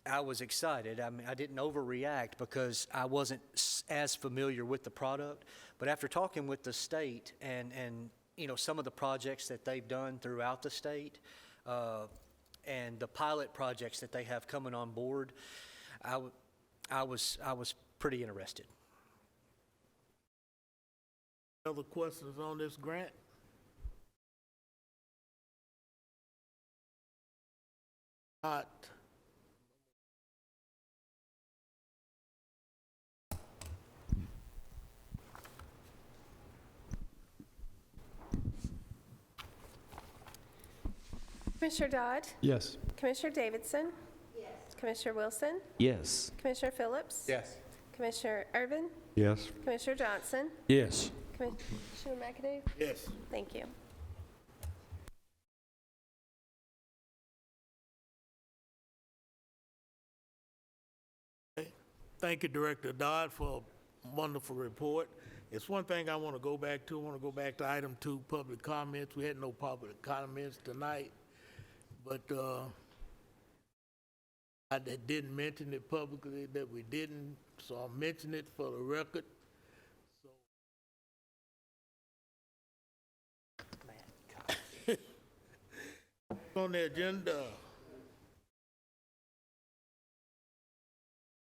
S6: I was excited. I mean, I didn't overreact because I wasn't as familiar with the product. But after talking with the state and some of the projects that they've done throughout the state, and the pilot projects that they have coming on board, I was pretty interested.
S1: Other questions on this grant? Not.
S2: Commissioner Dodd?
S9: Yes.
S2: Commissioner Davidson? Yes. Commissioner Wilson?
S10: Yes.
S2: Commissioner Phillips?
S5: Yes.
S2: Commissioner Irvin?
S7: Yes.
S2: Commissioner Johnson?
S3: Yes.
S2: Commissioner McAdoo?
S1: Yes.
S2: Thank you.
S1: Thank you, Director Dodd, for a wonderful report. It's one thing I want to go back to. I want to go back to item 2, public comments. We had no public comments tonight, but I didn't mention it publicly that we didn't, so I'll mention it for the record. On the agenda.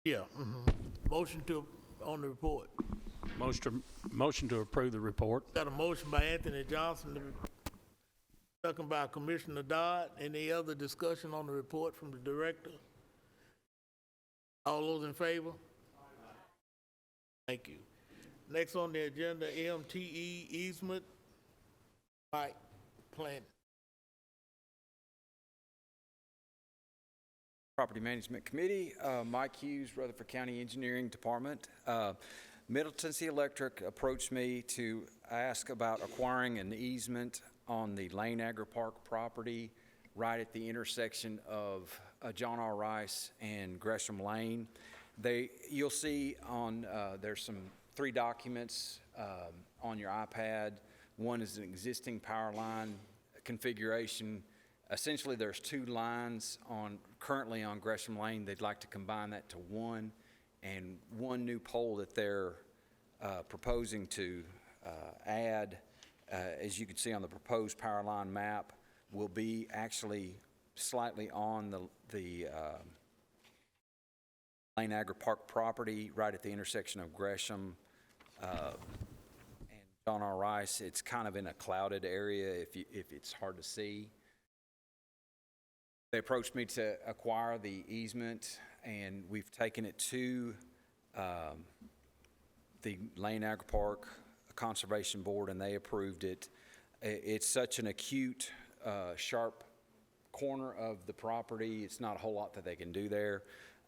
S1: Yeah, motion on the report.
S3: Motion to approve the report.
S1: Got a motion by Anthony Johnson, second by Commissioner Dodd. Any other discussion on the report from the director? All those in favor? Thank you. Next on the agenda, MTE Easement, Mike, plan.
S11: Property Management Committee, Mike Hughes, Rutherford County Engineering Department. Middle Tennessee Electric approached me to ask about acquiring an easement on the Lane Agre-Park property right at the intersection of John R. Rice and Gresham Lane. You'll see on, there's 3 documents on your iPad. One is an existing power line configuration. Essentially, there's 2 lines currently on Gresham Lane. They'd like to combine that to one, and one new pole that they're proposing to add, as you can see on the proposed power line map, will be actually slightly on the Lane Agre-Park property, right at the intersection of Gresham and John R. Rice. It's kind of in a clouded area if it's hard to see. They approached me to acquire the easement, and we've taken it to the Lane Agre-Park Conservation Board, and they approved it. It's such an acute, sharp corner of the property. It's not a whole lot that they can do there.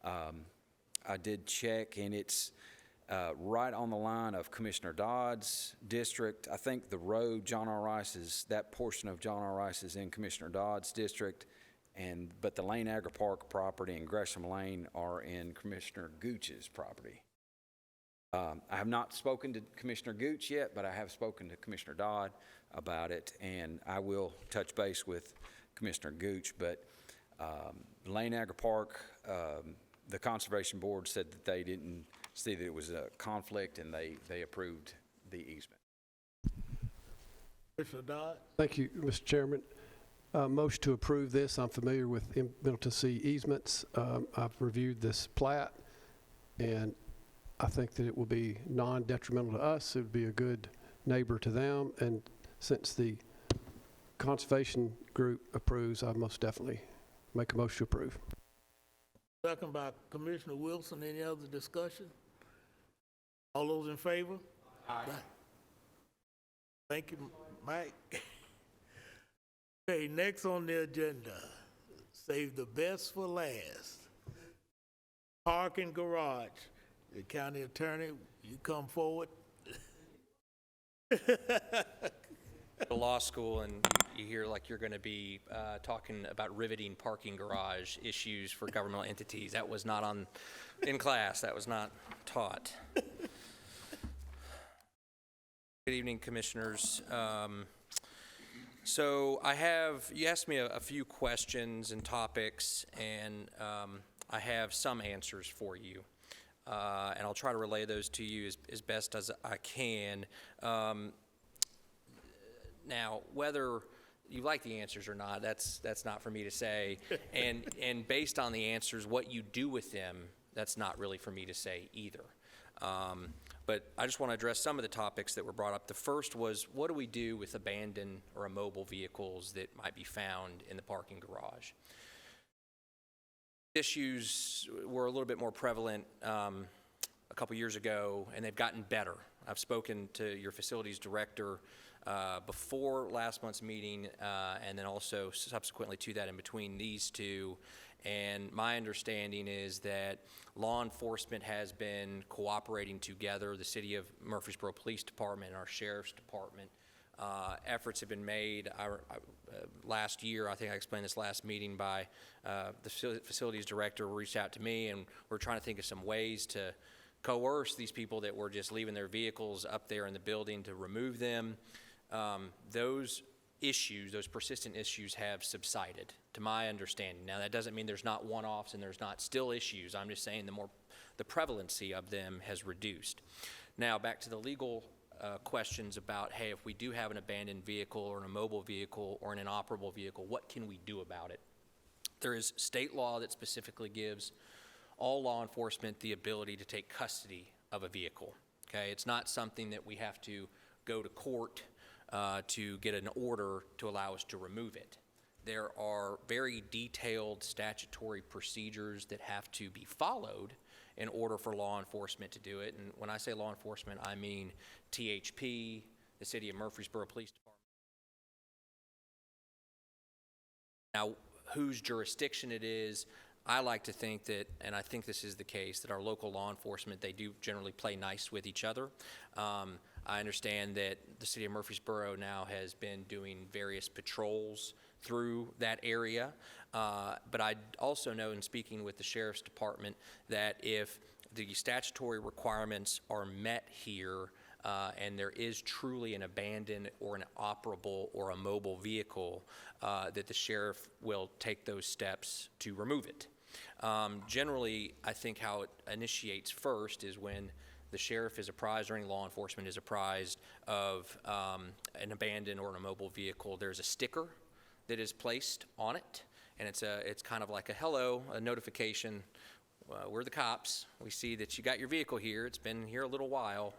S11: I did check, and it's right on the line of Commissioner Dodd's district. I think the road, John R. Rice, that portion of John R. Rice is in Commissioner Dodd's district. But the Lane Agre-Park property and Gresham Lane are in Commissioner Gooch's property. I have not spoken to Commissioner Gooch yet, but I have spoken to Commissioner Dodd about it, and I will touch base with Commissioner Gooch. But Lane Agre-Park, the Conservation Board said that they didn't see that it was a conflict, and they approved the easement.
S1: Commissioner Dodd?
S9: Thank you, Mr. Chairman. Motion to approve this. I'm familiar with Middle Tennessee easements. I've reviewed this plat, and I think that it will be non-detrimental to us. It would be a good neighbor to them, and since the conservation group approves, I most definitely make a motion to approve.
S1: Second by Commissioner Wilson. Any other discussion? All those in favor? Aye. Thank you, Mike. Okay, next on the agenda, save the best for last. Parking garage. The county attorney, you come forward.
S12: To law school, and you hear like you're going to be talking about riveting parking garage issues for governmental entities. That was not in class. That was not taught. Good evening, commissioners. So you asked me a few questions and topics, and I have some answers for you. And I'll try to relay those to you as best as I can. Now, whether you like the answers or not, that's not for me to say. And based on the answers, what you do with them, that's not really for me to say either. But I just want to address some of the topics that were brought up. The first was, what do we do with abandoned or immobile vehicles that might be found in the parking garage? Issues were a little bit more prevalent a couple years ago, and they've gotten better. I've spoken to your facilities director before last month's meeting, and then also subsequently to that in between these two. And my understanding is that law enforcement has been cooperating together, the City of Murfreesboro Police Department and our Sheriff's Department, Efforts have been made. Last year, I think I explained this last meeting by the facilities director reached out to me, and we're trying to think of some ways to coerce these people that were just leaving their vehicles up there in the building to remove them. Those issues, those persistent issues have subsided, to my understanding. Now, that doesn't mean there's not one-offs and there's not still issues. I'm just saying the prevalency of them has reduced. Now, back to the legal questions about, hey, if we do have an abandoned vehicle or an immobile vehicle or an inoperable vehicle, what can we do about it? There is state law that specifically gives all law enforcement the ability to take custody of a vehicle, okay? It's not something that we have to go to court to get an order to allow us to remove it. There are very detailed statutory procedures that have to be followed in order for law enforcement to do it. And when I say law enforcement, I mean THP, the City of Murfreesboro Police Department. Now, whose jurisdiction it is, I like to think that, and I think this is the case, that our local law enforcement, they do generally play nice with each other. I understand that the City of Murfreesboro now has been doing various patrols through that area. But I also know, in speaking with the Sheriff's Department, that if the statutory requirements are met here and there is truly an abandoned or an operable or a mobile vehicle, that the sheriff will take those steps to remove it. Generally, I think how it initiates first is when the sheriff is apprised or any law enforcement is apprised of an abandoned or an immobile vehicle. There's a sticker that is placed on it, and it's kind of like a notification. We're the cops. We see that you got your vehicle here. It's been here a little while.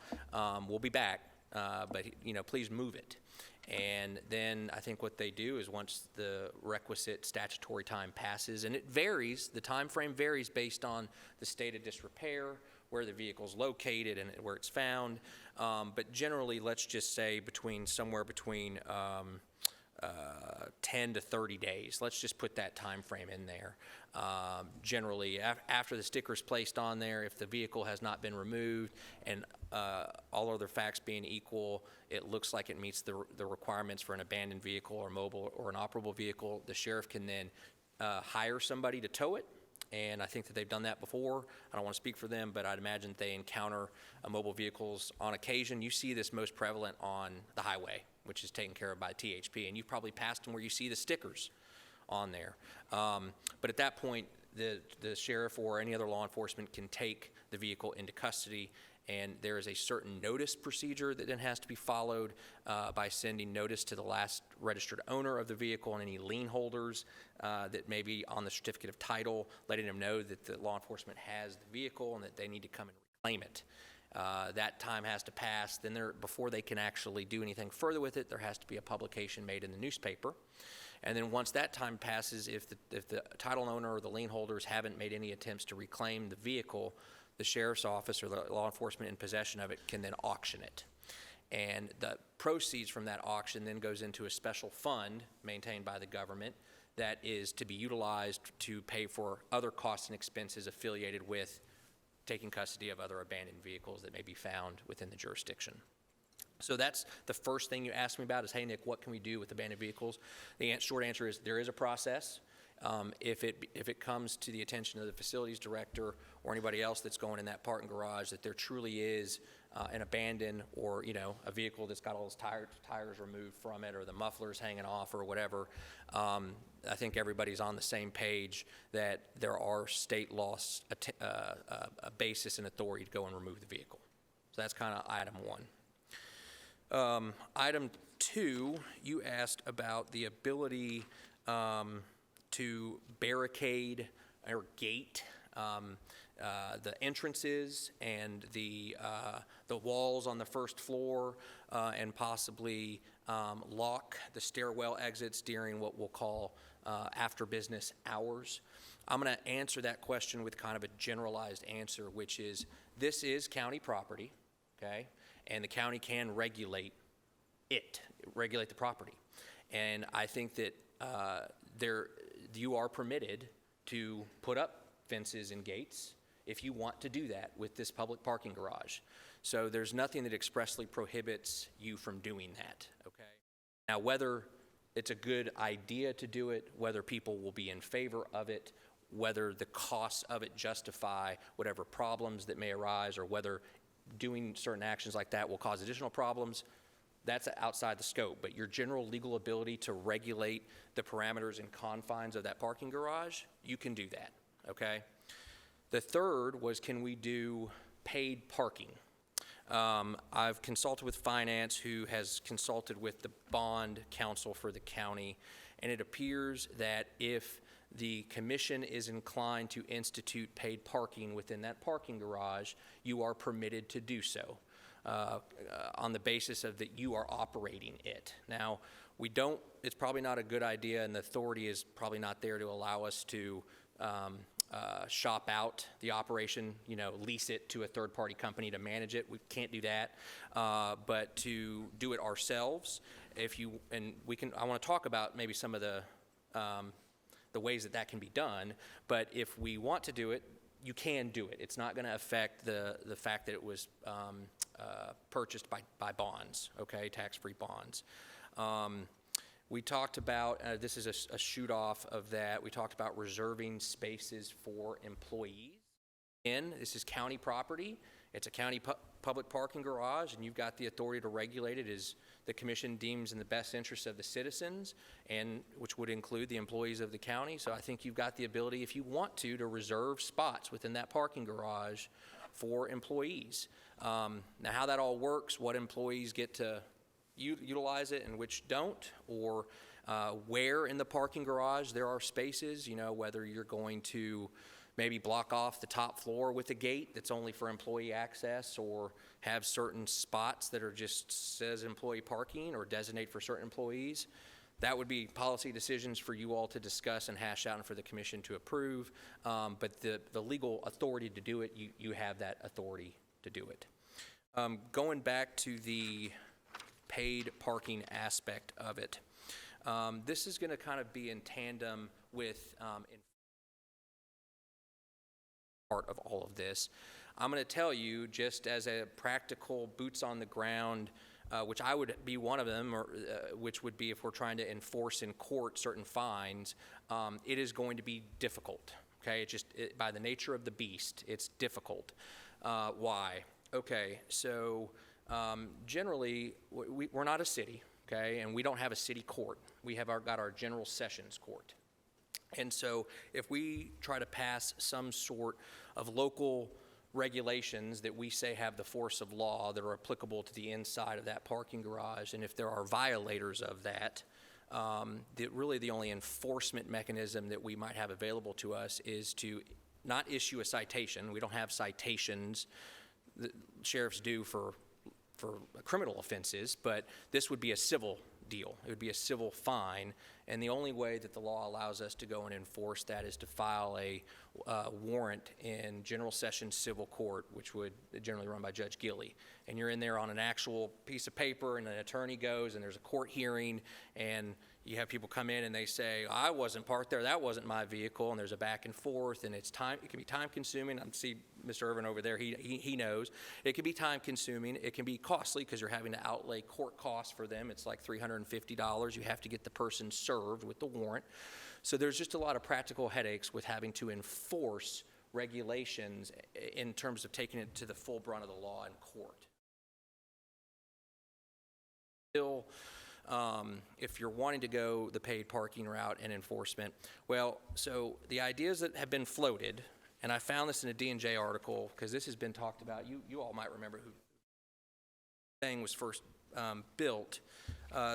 S12: We'll be back, but please move it. And then I think what they do is once the requisite statutory time passes, and it varies, the time frame varies based on the state of disrepair, where the vehicle's located and where it's found. But generally, let's just say somewhere between 10 to 30 days. Let's just put that time frame in there. Generally, after the sticker's placed on there, if the vehicle has not been removed and all other facts being equal, it looks like it meets the requirements for an abandoned vehicle or mobile or an operable vehicle, the sheriff can then hire somebody to tow it. And I think that they've done that before. I don't want to speak for them, but I'd imagine they encounter mobile vehicles on occasion. You see this most prevalent on the highway, which is taken care of by THP, and you've probably passed them where you see the stickers on there. But at that point, the sheriff or any other law enforcement can take the vehicle into custody, and there is a certain notice procedure that then has to be followed by sending notice to the last registered owner of the vehicle and any lien holders that may be on the certificate of title, letting them know that the law enforcement has the vehicle and that they need to come and reclaim it. That time has to pass. Then before they can actually do anything further with it, there has to be a publication made in the newspaper. And then once that time passes, if the title owner or the lien holders haven't made any attempts to reclaim the vehicle, the sheriff's office or the law enforcement in possession of it can then auction it. And the proceeds from that auction then goes into a special fund maintained by the government that is to be utilized to pay for other costs and expenses affiliated with taking custody of other abandoned vehicles that may be found within the jurisdiction. So that's the first thing you asked me about is, hey, Nick, what can we do with abandoned vehicles? The short answer is there is a process. If it comes to the attention of the facilities director or anybody else that's going in that parking garage that there truly is an abandoned or a vehicle that's got all its tires removed from it or the muffler's hanging off or whatever, I think everybody's on the same page that there are state laws, a basis and authority to go and remove the vehicle. So that's kind of item one. Item two, you asked about the ability to barricade or gate the entrances and the walls on the first floor and possibly lock the stairwell exits during what we'll call after business hours. I'm going to answer that question with kind of a generalized answer, which is this is county property, okay? And the county can regulate the property. And I think that you are permitted to put up fences and gates if you want to do that with this public parking garage. So there's nothing that expressly prohibits you from doing that, okay? Now, whether it's a good idea to do it, whether people will be in favor of it, whether the costs of it justify whatever problems that may arise, or whether doing certain actions like that will cause additional problems, that's outside the scope. But your general legal ability to regulate the parameters and confines of that parking garage, you can do that, okay? The third was, can we do paid parking? I've consulted with finance, who has consulted with the bond counsel for the county, and it appears that if the commission is inclined to institute paid parking within that parking garage, you are permitted to do so on the basis of that you are operating it. Now, it's probably not a good idea, and the authority is probably not there to allow us to shop out the operation, lease it to a third-party company to manage it. We can't do that, but to do it ourselves, I want to talk about maybe some of the ways that can be done. But if we want to do it, you can do it. It's not going to affect the fact that it was purchased by bonds, okay, tax-free bonds. We talked about, this is a shoot-off of that, we talked about reserving spaces for employees. Again, this is county property. It's a county public parking garage, and you've got the authority to regulate it as the commission deems in the best interest of the citizens, and which would include the employees of the county. So I think you've got the ability, if you want to reserve spots within that parking garage for employees. Now, how that all works, what employees get to utilize it and which don't, or where in the parking garage there are spaces, whether you're going to maybe block off the top floor with a gate that's only for employee access, or have certain spots that are just says employee parking or designate for certain employees. That would be policy decisions for you all to discuss and hash out and for the commission to approve. But the legal authority to do it, you have that authority to do it. Going back to the paid parking aspect of it, this is going to kind of be in tandem with part of all of this. I'm going to tell you, just as a practical boots on the ground, which I would be one of them, or which would be if we're trying to enforce in court certain fines, it is going to be difficult. Okay, by the nature of the beast, it's difficult. Why? Okay, so generally we're not a city, okay, and we don't have a city court. We have got our general sessions court. And so if we try to pass some sort of local regulations that we say have the force of law that are applicable to the inside of that parking garage, and if there are violators of that, really the only enforcement mechanism that we might have available to us is to not issue a citation. We don't have citations that sheriffs do for criminal offenses, but this would be a civil deal. It would be a civil fine, and the only way that the law allows us to go and enforce that is to file a warrant in General Sessions Civil Court, which would generally run by Judge Gilley. And you're in there on an actual piece of paper, and an attorney goes, and there's a court hearing, and you have people come in and they say, I wasn't parked there, that wasn't my vehicle, and there's a back and forth, and it can be time consuming. I see Mr. Irvin over there, he knows. It can be time consuming, it can be costly because you're having to outlay court costs for them. It's like $350. You have to get the person served with the warrant. So there's just a lot of practical headaches with having to enforce regulations in terms of taking it to the full brunt of the law in court. Still, if you're wanting to go the paid parking route and enforcement, well, so the ideas that have been floated, and I found this in a D&J article because this has been talked about. You all might remember who the thing was first built.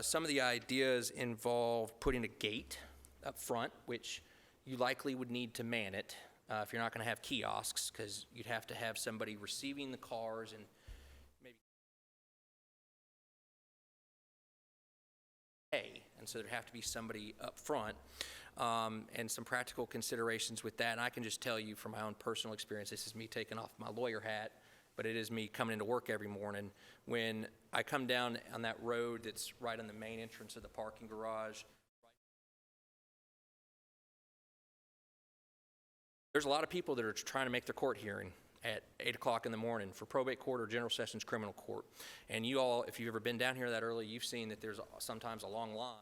S12: Some of the ideas involve putting a gate up front, which you likely would need to man it if you're not going to have kiosks, because you'd have to have somebody receiving the cars and maybe pay, and so there'd have to be somebody up front, and some practical considerations with that. And I can just tell you from my own personal experience, this is me taking off my lawyer hat, but it is me coming into work every morning. When I come down on that road that's right on the main entrance of the parking garage, There's a lot of people that are trying to make their court hearing at 8 o'clock in the morning for probate court or general sessions criminal court. And you all, if you've ever been down here that early, you've seen that there's sometimes a long line.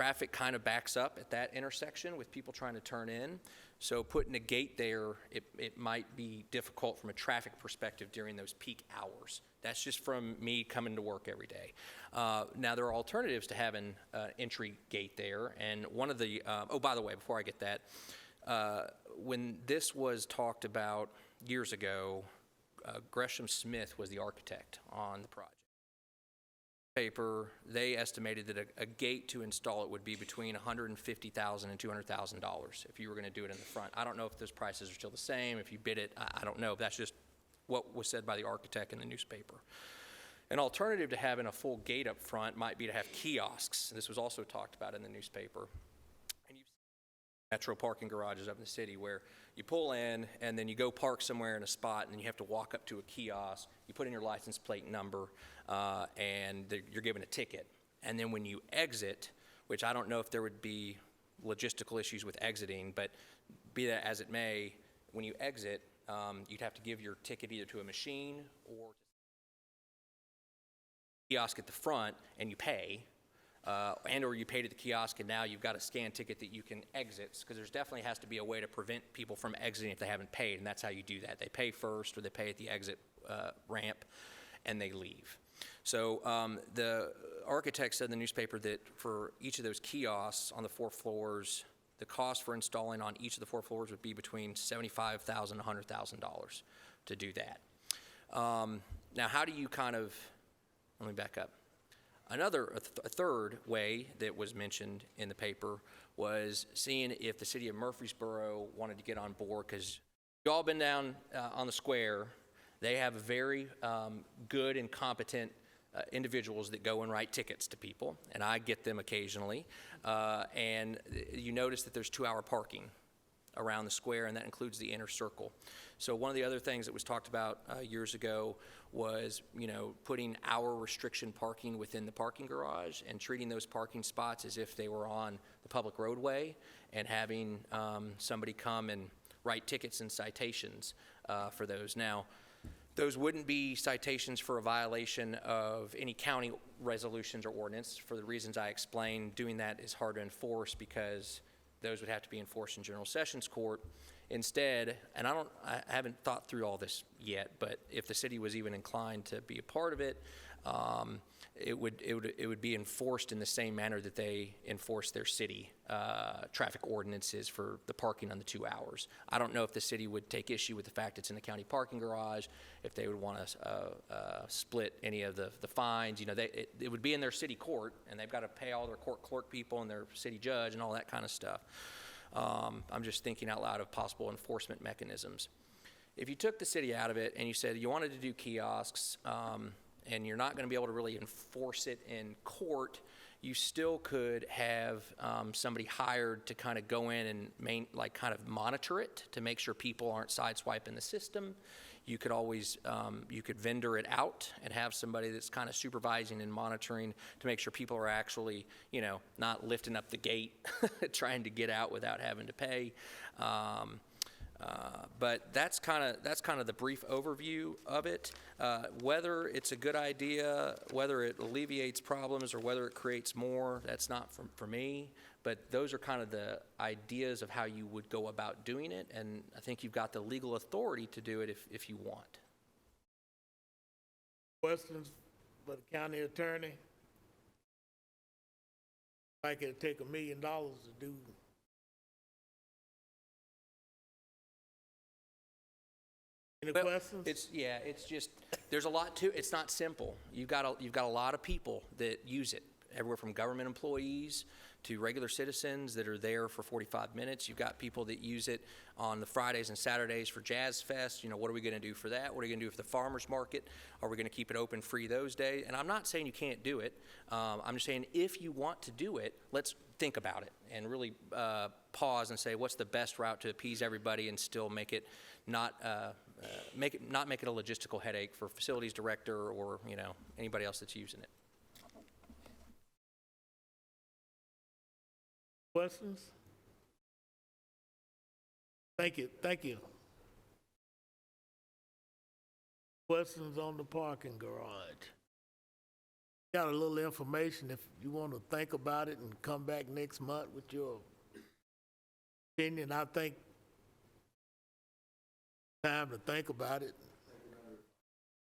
S12: Traffic kind of backs up at that intersection with people trying to turn in. So putting a gate there, it might be difficult from a traffic perspective during those peak hours. That's just from me coming to work every day. Now, there are alternatives to having an entry gate there. And one of the, oh, by the way, before I get that, when this was talked about years ago, Gresham Smith was the architect on the project. Paper, they estimated that a gate to install it would be between $150,000 and $200,000 if you were going to do it in the front. I don't know if those prices are still the same. If you bid it, I don't know. That's just what was said by the architect in the newspaper. An alternative to having a full gate up front might be to have kiosks. This was also talked about in the newspaper. And you've seen metro parking garages up in the city where you pull in and then you go park somewhere in a spot and then you have to walk up to a kiosk. You put in your license plate number and you're given a ticket. And then when you exit, which I don't know if there would be logistical issues with exiting, but be that as it may, when you exit, you'd have to give your ticket either to a machine or to a kiosk at the front and you pay. And or you paid at the kiosk and now you've got a scanned ticket that you can exit, because there's definitely has to be a way to prevent people from exiting if they haven't paid, and that's how you do that. They pay first or they pay at the exit ramp and they leave. So the architect said in the newspaper that for each of those kiosks on the 4 floors, the cost for installing on each of the 4 floors would be between $75,000 and $100,000 to do that. Now, how do you kind of, let me back up. A third way that was mentioned in the paper was seeing if the city of Murfreesboro wanted to get on board, because you've all been down on the square. They have very good and competent individuals that go and write tickets to people, and I get them occasionally. And you notice that there's 2-hour parking around the square, and that includes the inner circle. So one of the other things that was talked about years ago was, putting hour restriction parking within the parking garage and treating those parking spots as if they were on the public roadway, and having somebody come and write tickets and citations for those. Now, those wouldn't be citations for a violation of any county resolutions or ordinance. For the reasons I explained, doing that is hard to enforce because those would have to be enforced in general sessions court. Instead, and I haven't thought through all this yet, but if the city was even inclined to be a part of it, it would be enforced in the same manner that they enforce their city traffic ordinances for the parking on the 2 hours. I don't know if the city would take issue with the fact it's in the county parking garage, if they would want to split any of the fines. It would be in their city court, and they've got to pay all their court clerk people and their city judge and all that kind of stuff. I'm just thinking out loud of possible enforcement mechanisms. If you took the city out of it and you said you wanted to do kiosks, and you're not going to be able to really enforce it in court, you still could have somebody hired to kind of go in and kind of monitor it to make sure people aren't sideswiping the system. You could always, you could vendor it out and have somebody that's kind of supervising and monitoring to make sure people are actually, not lifting up the gate, trying to get out without having to pay. But that's kind of the brief overview of it. Whether it's a good idea, whether it alleviates problems, or whether it creates more, that's not for me. But those are kind of the ideas of how you would go about doing it, and I think you've got the legal authority to do it if you want.
S1: Questions for the county attorney? Like it'd take $1 million to do. Any questions?
S12: It's just, there's a lot to, it's not simple. You've got a lot of people that use it, everywhere from government employees to regular citizens that are there for 45 minutes. You've got people that use it on the Fridays and Saturdays for Jazz Fest. What are we going to do for that? What are we going to do for the farmers market? Are we going to keep it open free those days? And I'm not saying you can't do it. I'm just saying if you want to do it, let's think about it and really pause and say what's the best route to appease everybody and still make it not make it a logistical headache for facilities director or anybody else that's using it.
S1: Questions? Thank you, thank you. Questions on the parking garage? Got a little information if you want to think about it and come back next month with your opinion. I think time to think about it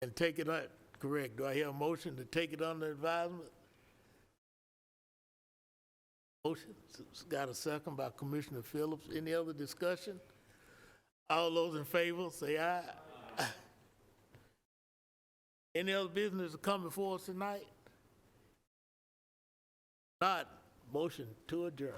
S1: and take it up. Correct. Do I hear a motion to take it under advisement? Motion. Got a second by Commissioner Phillips. Any other discussion? All those in favor, say aye. Any other business to come before us tonight? Not. Motion to adjourn.